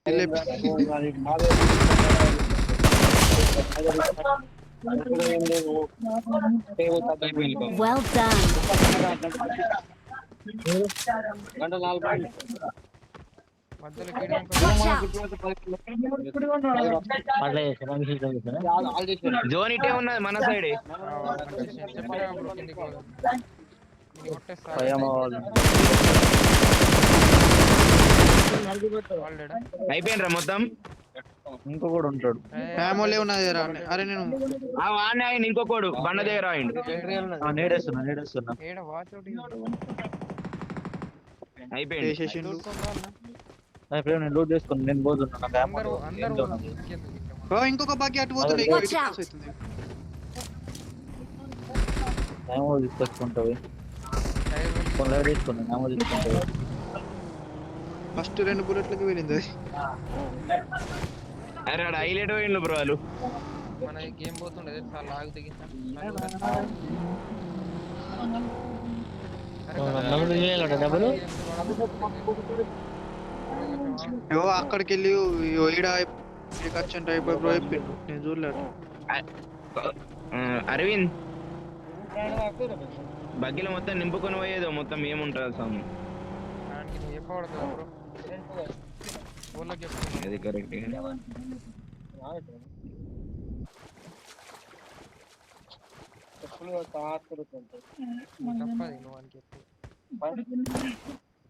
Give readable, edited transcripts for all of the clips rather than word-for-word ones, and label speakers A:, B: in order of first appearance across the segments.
A: Well done. Watch out.
B: Zone ఇటే ఉన్నది మన సైడే. అయిపోయినరా మొత్తం?
C: ఇంకో కూడా ఉంటాడు.
D: అరే నేను
B: వాడిని ఆయన ఇంకొకడు బండ దగ్గర ఆయండు.
C: నేడేస్తున్నా
B: అయిపోయింది.
C: నేను లోడ్ చేసుకున్నా. నేను పోతున్నా.
D: ఇంకొక బాకీ అటు పోతుంది.
A: Watch out.
C: తీసుకొచ్చుకుంటావు. తీసుకుంటావు.
D: ఫస్ట్ 2 బుల్లెట్లకి వెళ్ళింది అది.
B: అరే ఆడ హైలైట్ పోయిండు బ్రో వాళ్ళు.
E: మన గేమ్ పోతుండే చాలా లాగ్ దిగిందా.
D: అక్కడికి వెళ్ళి బ్రో నేను చూడలేదు.
B: అరవింద్ బగ్గిలో మొత్తం నింపుకొని పోయేదో మొత్తం ఏముంటుంది సాము. అది కరెక్ట్.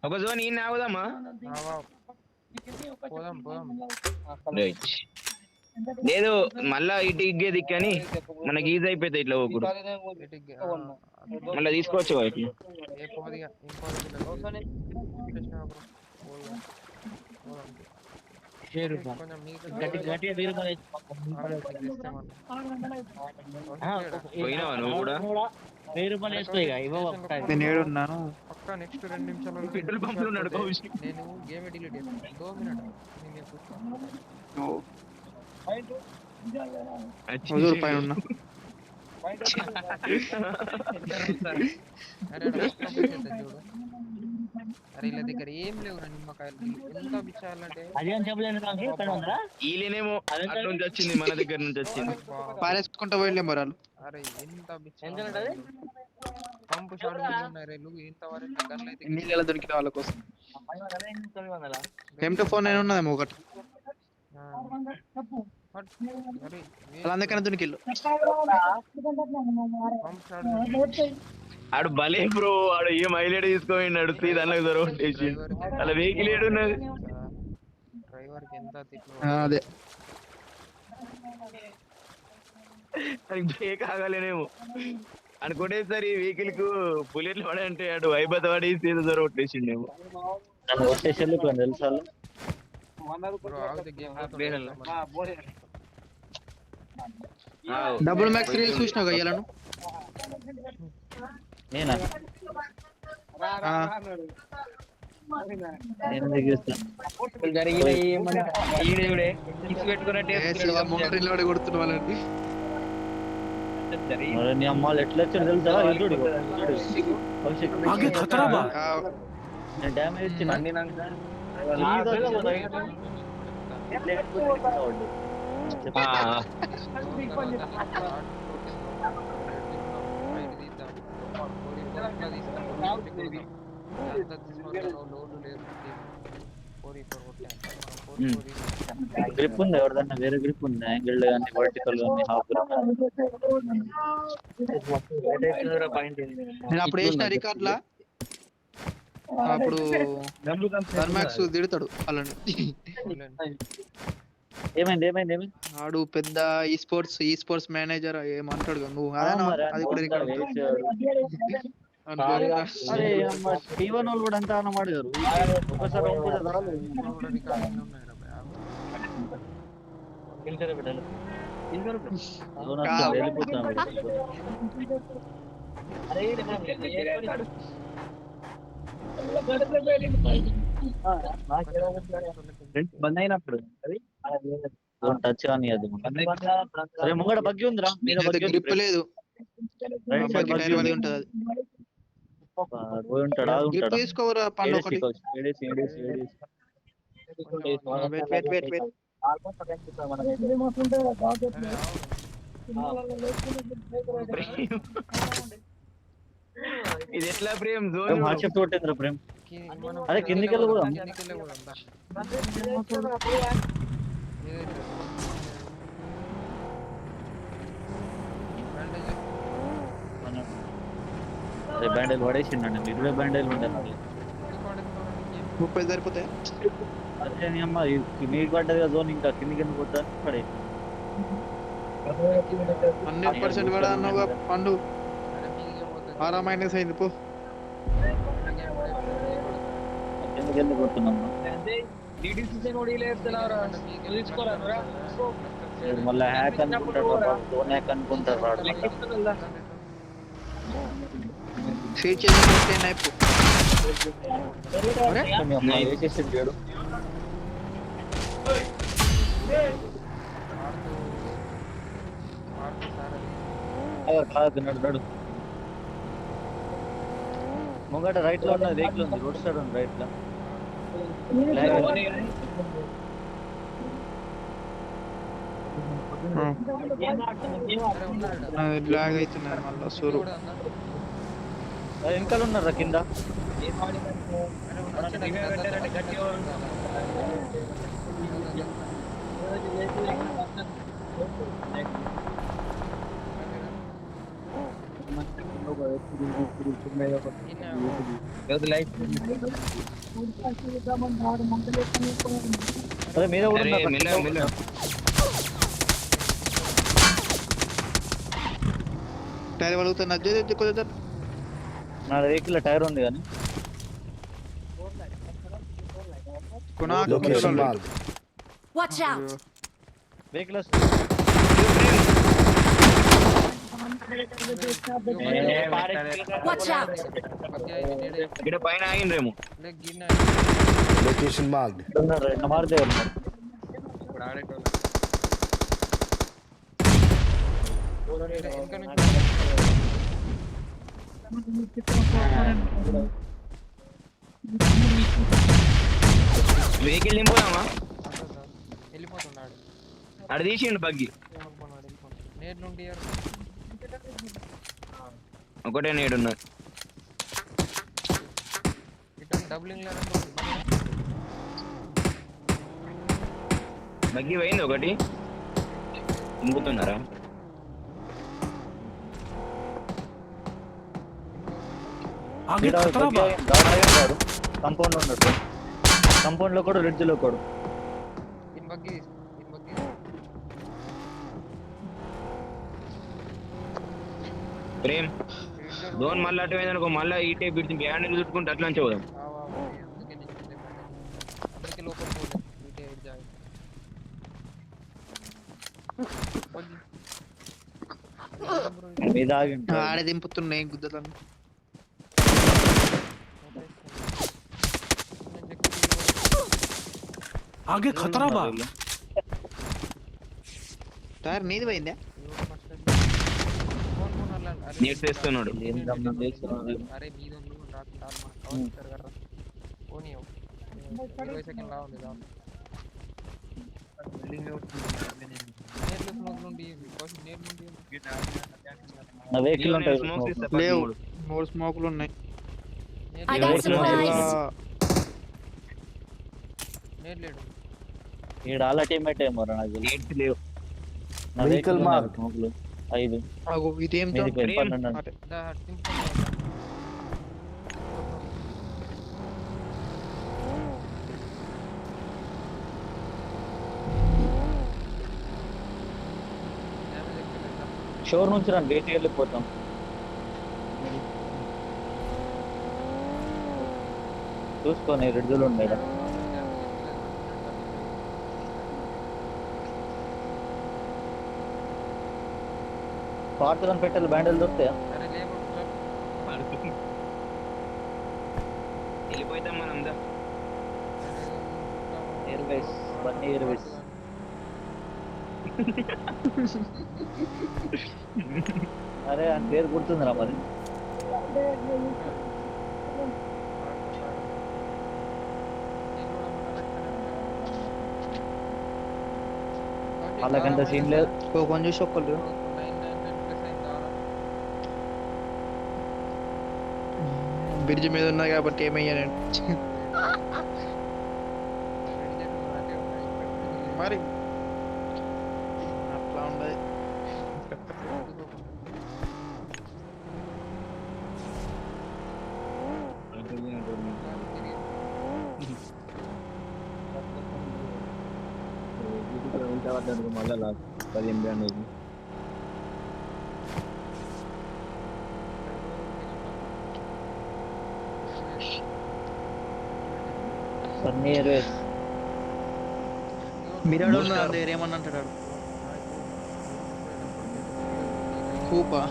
B: ఒక జోన్ ఈయన ఆగుదామా? లేదు మళ్ళా ఇటు ఇగ్గే దిక్కని మనకి ఈజీ అయిపోతాయి. ఇట్లా ఒకడు మళ్ళీ తీసుకోవచ్చు. పోయినావా నువ్వు కూడా?
D: నేను ఏడున్నాను.
E: నెక్స్ట్ 2 నిమిషాలు
B: పెట్రోల్ పంప్ లో ఉన్నాడు.
E: నేను గేమ్ డిలీట్ చేస్తాను. 2 మినిట్
D: పైన ఉన్నా.
E: చూడు. అరే ఇలా దగ్గర ఏం లేవురా నిమ్మకాయలు. ఎంత బిచ్చాలంటే
B: ఈలేనేమో అటు నుంచి వచ్చింది, మన దగ్గర నుంచి వచ్చింది.
D: పారేసుకుంటా పోయిలే మరాలు.
E: అరే ఎంత పంపు షాట్ ఉన్నాయి రేలు. ఇంతవరకు గన్లు అయితే
D: నీళ్ళ దొరికిన వాళ్ళ కోసం. M249 ఉన్నదేమో ఒకటి. అందుకనే దొరికిల్లు.
B: ఆడు భలే బ్రో. ఆడు ఏం హైలైట్ తీసుకోండి. దానికి దొరకొట్టేసి అలా వెహికల్ ఏడున్నది.
D: అదే
B: బ్రేక్ ఆగలేనేమో అనుకునేసరి వెహికల్ కు బుల్లెట్లు పడంటే ఆడు వైబత పడి సీదా దొరకొట్టేసిండేమో.
C: తెలుసా
D: డబుల్ మ్యాక్స్ రీల్స్ చూసినావు అయ్యాలను?
C: నేనా?
D: కొడుతున్న వాళ్ళని
C: అమ్మాళ్ళు ఎట్లా వచ్చారు తెలుసా? డ్యామేజ్ ఇచ్చిన గ్రిప్ ఉంది. ఎవరిదన్నా వేరే గ్రిప్ ఉంది. యాంగిల్ కానీ వర్టికల్ కానీ హాఫ్ గ్రిప్.
D: నేను అప్పుడు వేసిన రికార్డులా అప్పుడు థర్మాక్స్ తిడతాడు వాళ్ళని.
C: ఏమైంది?
D: ఆడు పెద్ద ఈ స్పోర్ట్స్ మేనేజర్ ఏమంటాడు నువ్వు. అది కూడా రికార్డు.
C: టీవన్ వాళ్ళు కూడా అంతా అన్న ಮಾಡಿದರು. ఒకసారి బంద్ అయినప్పుడు టచ్ కానీ అది ముంగడ బగ్గి ఉందిరా.
D: గ్రిప్ లేదు.
C: పోయి ఉంటాడు.
D: తీసుకోవరా పండు ఒకటి. వెయిట్
E: అరే
B: ఇది ఎట్లా Prem
C: Prem
B: zone
C: heart shift కొట్టిందిరా ప్రేమ్.
E: మనం
C: అరే కిందికి వెళ్ళి పోదాం.
E: కిందికి వెళ్ళి పోదాం దా. ఏదైతే బ్యాండేజ్
C: అరే బ్యాండేజ్ పడేసిండండి, 20 బ్యాండేజ్ ఉండే నాకు.
E: తీసుకోండి
D: 30 సరిపోతాయి.
C: అదే నీ అమ్మ నీకు పడ్డది కదా జోన్, ఇంకా కిందికి ఎందుకు పోతాను పడే.
D: 100% కూడా అన్నావుగా పండు.
E: అరే మీదికే పోతుంది
D: ఆరా మైనస్ అయింది పో.
C: కిందికి ఎందుకు పోతున్నాం మళ్ళీ హ్యాక్ అనుకుంటాడు, జోన్ హ్యాక్ అనుకుంటారు వాడు.
D: స్విచ్ చేసి అయిపో.
C: మీ అమ్మ వేసేసిండు వీడు. కాదు నడు ముంగట రైట్ లో ఉన్నది వెహికల్ ఉంది, రోడ్ సైడ్ ఉంది రైట్ లో.
D: లాగ్ అవుతున్నారు మళ్ళీ సురు.
C: వెనకాల ఉన్నారా కింద? అరే మీద కూడా
B: అరే
C: ఉన్నారు
B: మెల్ల మెల్ల
D: టైర్ పలుగుతున్నా కొద్దిగా.
C: నా వెహికల్ టైర్ ఉంది కానీ
A: Location marked.
F: Watch out!
C: Vehicle
F: Watch out!
B: ఇక్కడ పైన ఆగిండ్రేమో.
A: Location marked.
C: ఉన్నారు, మారుదే ఉన్నారు.
B: వెహికల్ నింపుదామా?
E: వెళ్ళిపోతున్నాడు
B: అడ తీసిండు బగ్గి.
E: నేడు నుండి
B: ఒకటే నేడున్నారు.
E: రిటర్న్ డబ్లింగ్
B: బగ్గి పోయింది ఒకటి. నింపుతున్నారా?
C: కంపౌండ్ ఉన్నట్టు, కంపౌండ్ లో కూడా రిడ్జ్ లో కూడా.
B: ప్రేమ్ జోన్ మళ్ళీ అటు పోయిందనుకో, మళ్ళీ ఈ టైప్ బిడ్చి బ్యాండ్ చుట్టుకుంటే అట్లా నుంచి పోదాం.
C: మీద ఆగిండు.
D: ఆడ దింపుతున్నాయి గుద్దలను.
A: आगे खतरा बा.
D: టైర్ నీది పోయిందా?
B: నీట్ చేస్తున్నాడు.
E: అరే మీదో పోనీ 20 సెకండ్ లా ఉంది
C: నా వెహికల్ ఉంటాయి.
D: లేవు, 3 స్మోకులు ఉన్నాయి.
F: I got supplies.
E: నేర్లేడు
C: ఈడ అలా టీమేట్ ఏమో నాకు
B: నీట్ లేవు.
C: నా వెహికల్ స్మోకులు 5
D: ఆగు, ఇదేం
C: మీది
D: జోన్?
C: పన్నెండు. షోర్ నుంచి రండి, గేట్ వెళ్ళిపోతాం. చూసుకొని రిడ్జులు ఉన్నాయి. పార్తలను పెట్టాలి, బ్యాండల్ దొరుకుతాయా?
B: వెళ్ళిపోతాం మనం దా.
C: Airways, Bunny Airways. అరే అని పేరు గుర్తుందిరా మరి. వాళ్ళకంత సీన్ లేదు.
D: కొంచెం చూసి ఒక్కళ్ళు
E: 999 ప్లస్ అయింది ఆరా.
D: బ్రిడ్జ్ మీద ఉన్నా కాబట్టి ఏమయ్యా నేను మరి అట్లా ఉండదు.
B: మళ్ళా 15 బ్రాండ్
C: సన్నీ ఎయిర్వేస్
D: మీరాడు ఉన్న దగ్గర ఏమన్నా అంటాడు ఆడు. కూపా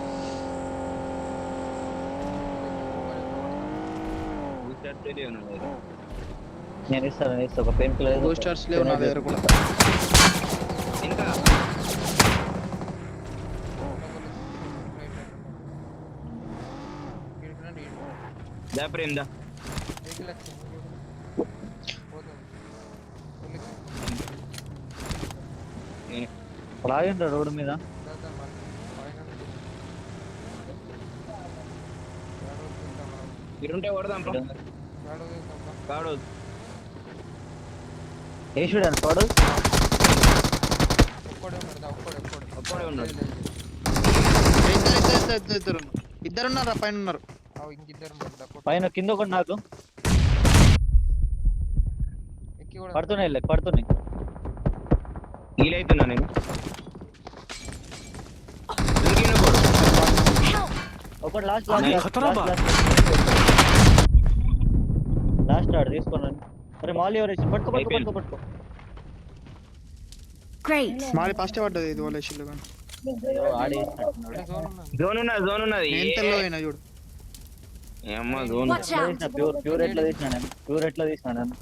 C: నేను ఇస్తాను ఒక పెయిన్ కిల్లర్
D: బూస్టర్స్ లేవు నా దగ్గర కూడా.
B: ఇంకా దా ప్రేమ్ దా
C: లాగండి రోడ్డు మీద.
B: ఇరుంటే కొడదాం కాడు
C: వేసుడు అని పాడు.
B: ఒక్కడే ఉన్నాడు.
D: ఇద్దరు ఉన్నారా పైన ఉన్నారు.
C: పైన కింద ఒకటి నాకు పడుతున్నాయి పడుతున్నాయి.
B: హీల్ అవుతున్నా నేను.
C: ఒకటి లాస్ట్ ఆడ తీసుకున్నాను. అరే మాలి ఎవరు పట్టుకో.
F: Great.
D: మాది ఫస్ట్ పడ్డది ఇది వాళ్ళ ఇష్యూలో కానీ
B: జోన్ ఉన్నది
D: నేను తెల్లో అయినా చూడు.
B: ఏమ్మా జోన్
F: Watch out.
C: ప్యూర్ ఎట్లా తీసినా నేను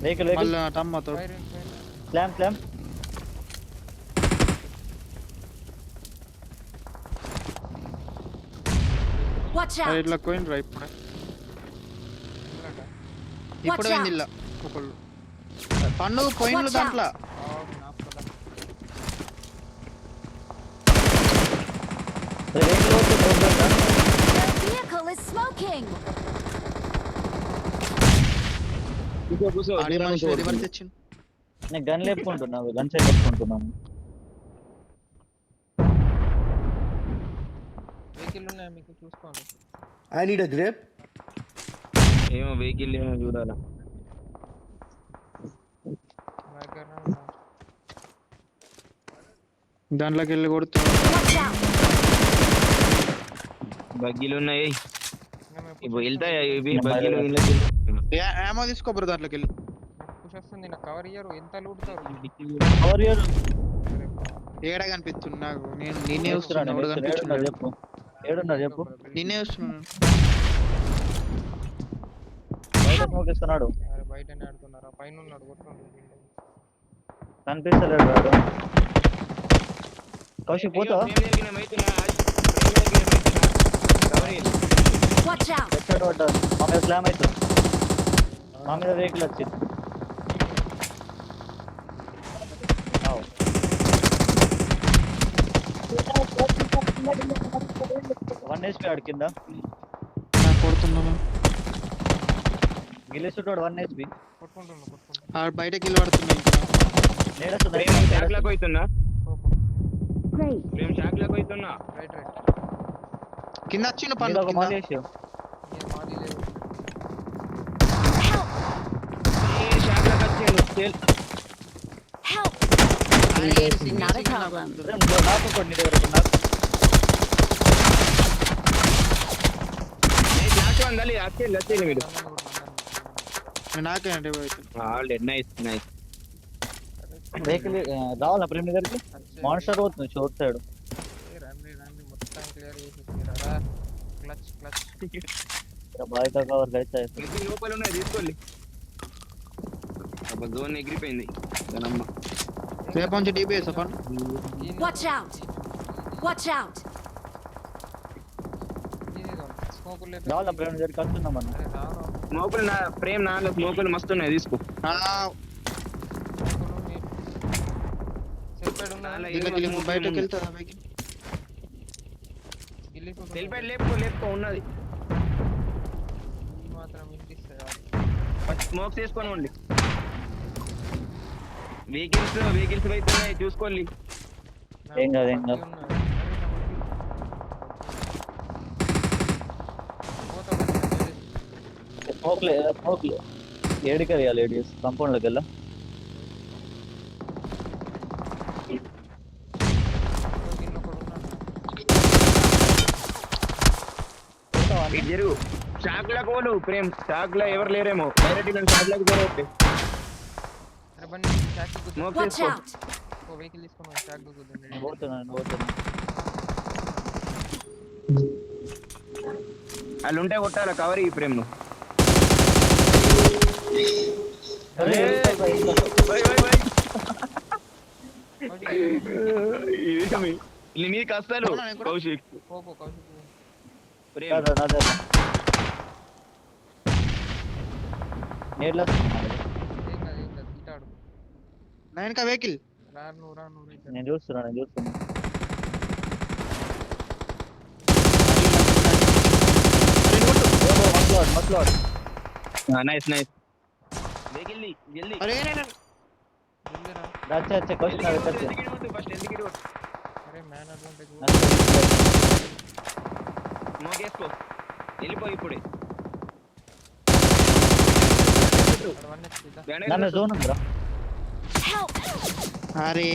C: వెహికల్
D: మళ్ళీ టమ్మాతో
C: స్లామ్
F: Watch out.
D: ఇట్లా కోయిన్ రా ఇప్పుడే పోయింది ఇలా ఒకళ్ళు పండుగ పోయిన్లు
F: Watch out.
D: దాంట్లో
F: The vehicle is smoking.
B: కూర్చో
D: ఆడి మనిషి రివర్స్ తెచ్చిండు.
C: నేను గన్ లేపుకుంటున్నాను. గన్ సెట్ లేపుకుంటున్నాను.
E: వెహికల్ ఉన్నాయా మీకు చూసుకోండి.
A: I need a grip.
B: ఏమో వెహికల్ ఏమో చూడాలా.
D: దాంట్లోకి వెళ్ళి కొడుతున్నా.
F: Watch out.
B: బగ్గీలు ఉన్నాయి. ఇప్పుడు వెళ్తాయా ఇవి బగ్గీలు ఇళ్ళకి?
D: ఏమో తీసుకోబరు దాంట్లోకి వెళ్ళి.
E: పుష్ వస్తుంది నాకు కవర్ ఇయ్యరు. ఎంత లూటుతారు.
D: ఏడా కనిపిస్తుంది నాకు. నేను నిన్నే వస్తున్నాను. ఎవడు కనిపిస్తున్నాడు
C: చెప్పు ఏడున్నారు చెప్పు.
D: నిన్నే వస్తున్నాను.
C: బయట స్మోక్ ఇస్తున్నాడు.
E: అరే బయటనే ఆడుతున్నారా? పైన ఉన్నాడు కొట్టుకోండి.
C: కనిపిస్తలేడు వాడు. కౌశిక్ పోతావా?
F: Watch out.
C: ఎక్కడ పడ్డాడు? మా మీద స్లామ్ అవుతుంది. మా మీద వెహికల్ వచ్చింది. 1 HP ఆడు కింద
D: నాకు కొడుతున్నాను.
C: గిల్లేసుడు 1 HP.
D: ఆ బయటకి వెళ్ళి పడుతున్నా.
B: షాక్లకు అవుతున్నా.
F: Great.
B: మేము షాక్లకు అవుతున్నా.
E: రైట్
D: కింద వచ్చిన
C: మీద
D: పండు
C: ఒక మాల్ వేసావు.
E: ఏం మాది లేవు.
B: షాక్లకు వచ్చాను.
F: Help. Not a problem.
C: నాకు ఒకటి నీ దగ్గర నాకు
B: వచ్చేది మీరు.
D: నాకే అంటే
B: ఆల్రెడీ నైస్ నైస్.
C: వెహికల్ రావాలా ప్రేమ్ దగ్గరికి? మాన్స్టర్ పోతుంది షోర్ సైడ్.
E: రండి మొత్తం క్లియర్ చేసేసారా? క్లచ్
C: బయట కవర్ అయితే
B: లోపల ఉన్నాయి తీసుకోండి. జోన్ ఎగిరిపోయింది. దానమ్మ
D: రేపు నుంచి DBS upon.
F: Watch out. Watch out.
E: Smoke
C: రావాలా ప్రేమ్ దగ్గరికి వస్తున్నాం అన్న.
E: అరే రాను
B: స్మోకులు నా ప్రేమ్ నాలో స్మోకులు మస్తు ఉన్నాయి తీసుకో.
E: సెల్ఫైడ్ ఉన్నా
B: నాలో
D: గిల్ల
B: ఏమో
D: గిల్ల
B: smoke
D: బయటకి
B: ఏమో
D: వెళ్తారా పైకి?
E: గిల్లి
B: సెల్ఫైడ్ లేపుకో ఉన్నది.
E: మాత్రం వినిపిస్తాయి
B: ఫస్ట్ స్మోక్స్ వేసుకొని ఉండి. వెహికల్స్ అవుతున్నాయి చూసుకోండి.
C: ఏం కాదు, ఏం కాదు. స్మోక్ ఏడికి వెళ్ళాలి? లేడీస్ కాంపౌండ్లోకి వెళ్ళా.
B: ఇటు జరుగు. షాక్ లా కోలు ప్రేమ్, షాక్ లా ఎవరు లేరేమో. డైరెక్ట్ షాక్ లాకి పోతే
E: అరే బండి షాక్
B: స్మోక్
F: Watch
B: చేసుకో.
F: out!
E: ఓ వెహికల్ తీసుకొని షాక్ గుద్దుంది.
C: నేను పోతున్నా.
B: వాళ్ళు ఉంటే కొట్టాలా కవర్ ఈ ప్రేమ్ నువ్వు.
C: అరే,
B: నీకు అస్సలు కౌశిక్
E: పోపో కౌశిక్
B: ప్రేమ్
C: నేర్లో
E: ఏం కాదు ఇటాడు
D: నైన్ కా వెహికల్
E: రా నువ్వు ఇటు.
C: నేను చూస్తున్నా. మస్లాడ్
B: నైస్ జల్దీ
D: అరే
E: జల్దీరా.
C: अच्छा क्वेश्चन आ रहा
B: ఫస్ట్ ఎందుకు
E: అరే మ్యాన్ అడ్వాంటేజ్
B: స్మోక్ వేసుకో వెళ్ళిపోయి ఇప్పుడే.
C: ನನ್ನ ಝೋನ್ ಅಂದ್ರ
F: Help!
D: అరే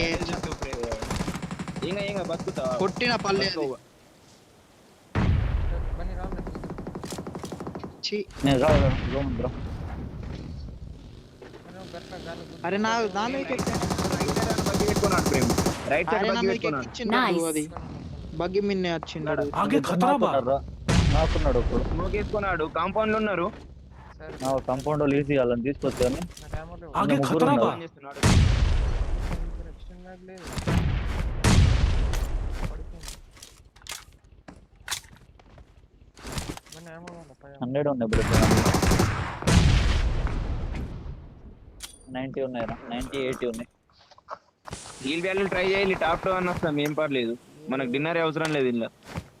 B: ఇంకా బతుకుతా
D: కొట్టిన పల్లె అది.
E: బన్నీ రా
D: ఛీ.
C: నేను ಝೋನ್ ಅಂದ್ರ
D: అరే నాలో
B: పెట్టుకున్నాడు ప్రేమ్. రైట్
D: అరే
B: సైడ్
D: నా
B: బగ్గి
D: మీకు
B: పెట్టుకున్నాడు.
D: ఎక్కించిండు అది బగ్గి మిన్నే వచ్చిండు.
A: आगे खतरा बा
C: నాకున్నాడు ఒకడు.
B: స్మోక్ వేసుకున్నాడు. కాంపౌండ్ లో ఉన్నారు.
C: కాంపౌండ్ వాళ్ళు ఈజీ వాళ్ళని తీసుకొచ్చు కానీ
A: आगे खतरा बा
B: ఫోన్ చేస్తున్నాడు.
E: లేదు
C: 100 ఉన్నాయి ఇప్పుడు 90 ఉన్నాయిరా 90 80 ఉన్నాయి.
B: హీల్ వ్యాల్యూ ట్రై చేయాలి. టాప్ 2 అని వస్తాం ఏం పర్లేదు. మనకు డిన్నర్ అవసరం లేదు. ఇలా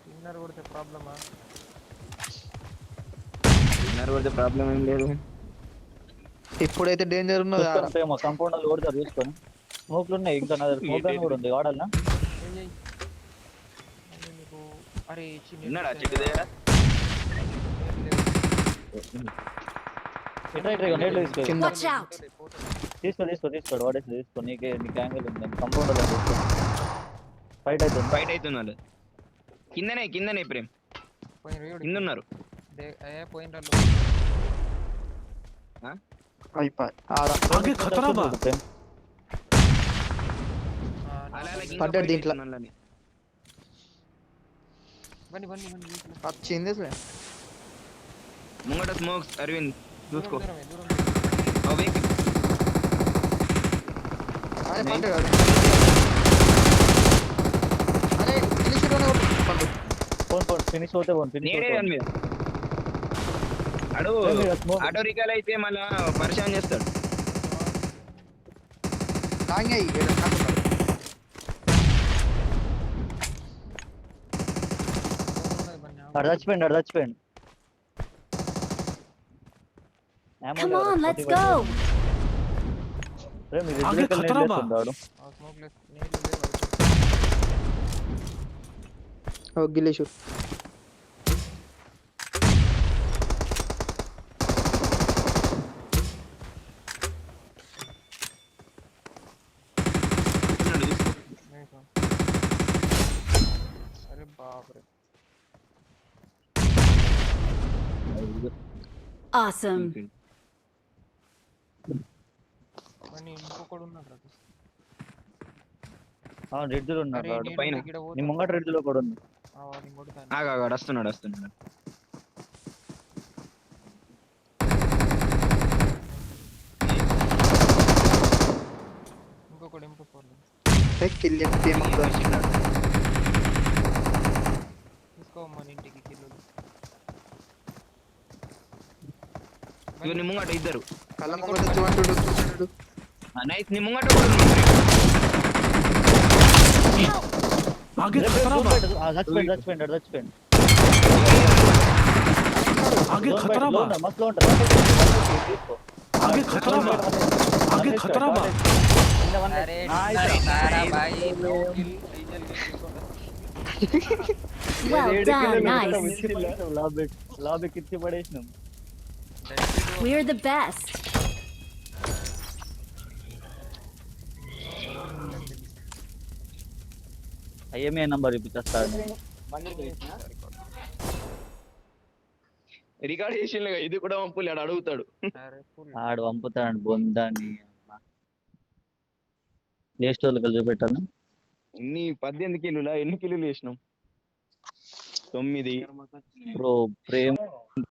E: డిన్నర్ కొడితే ప్రాబ్లమా?
B: డిన్నర్ కొడితే ప్రాబ్లం ఏం లేదు.
D: ఇప్పుడైతే డేంజర్ ఉన్నది.
C: కాంపౌండ్ వాళ్ళు కొడతారు చూసుకొని. స్మోక్లు ఉన్నాయి ఇంకా నా దగ్గర స్మోక్ గన్ కూడా ఉంది వాడాలనా?
E: నీకు అరే
B: ఉన్నాడా చెక్ దగ్గర?
C: ఇట్లా నేట్లు తీసుకో
F: Watch out!
C: తీసుకో వాడేసి తీసుకో. నీకు యాంగిల్ ఉంది కాంపౌండ్ వాళ్ళు తీసుకో. ఫైట్ అవుతుంది
B: వాళ్ళు. కిందనే ప్రేమ్ కింద ఉన్నారు.
E: పోయిన
A: आगे खतरा बा
D: పడ్డాడు దీంట్లో.
E: బన్నీ
D: వచ్చింది
B: ముంగట స్మోక్స్ అరవింద్ చూసుకో.
E: దూరం
D: అరే పడ్డాడు. అరే
C: ఫోన్ ఫినిష్ అవుతే
B: నేడే దాని మీద అడుగు. ఆటో రికాల్ అయితే మళ్ళా పరిశాన్ చేస్తాడు.
C: చచ్చిపోయిండు.
F: Come on, let's go!
A: आगे खतरा बा
D: గిలేషూర్
E: అరే బాబరే
F: Awesome.
E: బన్నీ ఇంకొకడు ఉన్నాడు రా.
C: రెడ్ లో ఉన్నాడు వాడు.
B: పైన
C: నీ ముంగట రెడ్ లో కూడా ఉంది.
E: వాడిని కొడతాను.
B: ఆగాడు వస్తున్నాడు.
E: ఇంకొకడు ఇంకొకడు తీసుకో మన ఇంటికి కిల్లు.
B: ఇవి నీ ముంగట ఇద్దరు
D: కళ్ళ ముంగట వచ్చి వాడు చూసాడు.
B: నైస్ నీ ముంగట కూడా ఉన్నారు.
A: आगे खतरा बा
C: చచ్చిపోయింది
A: आगे खतरा बा
C: మస్తు ఉంటుంది
A: आगे खतरा बा आगे खतरा बा
E: अरे सारा भाई no kill diesel
F: Well done. Nice.
C: Lobby కిచ్చి పడేసినాం.
F: We're the best.
C: IMA number ఇప్పించేస్తాడు.
B: రికార్డ్ చేసిన ఇది కూడా పంపులు ఆడు అడుగుతాడు.
E: अरे full
C: ఆడు పంపుతాడు బొందాన్ని. ప్లే స్టోర్ లో కలిసి పెట్టాను.
B: నీ 18 కిలోలా ఎన్ని కిలోలు చేసినాం? 9.
C: బ్రో ప్రేమ్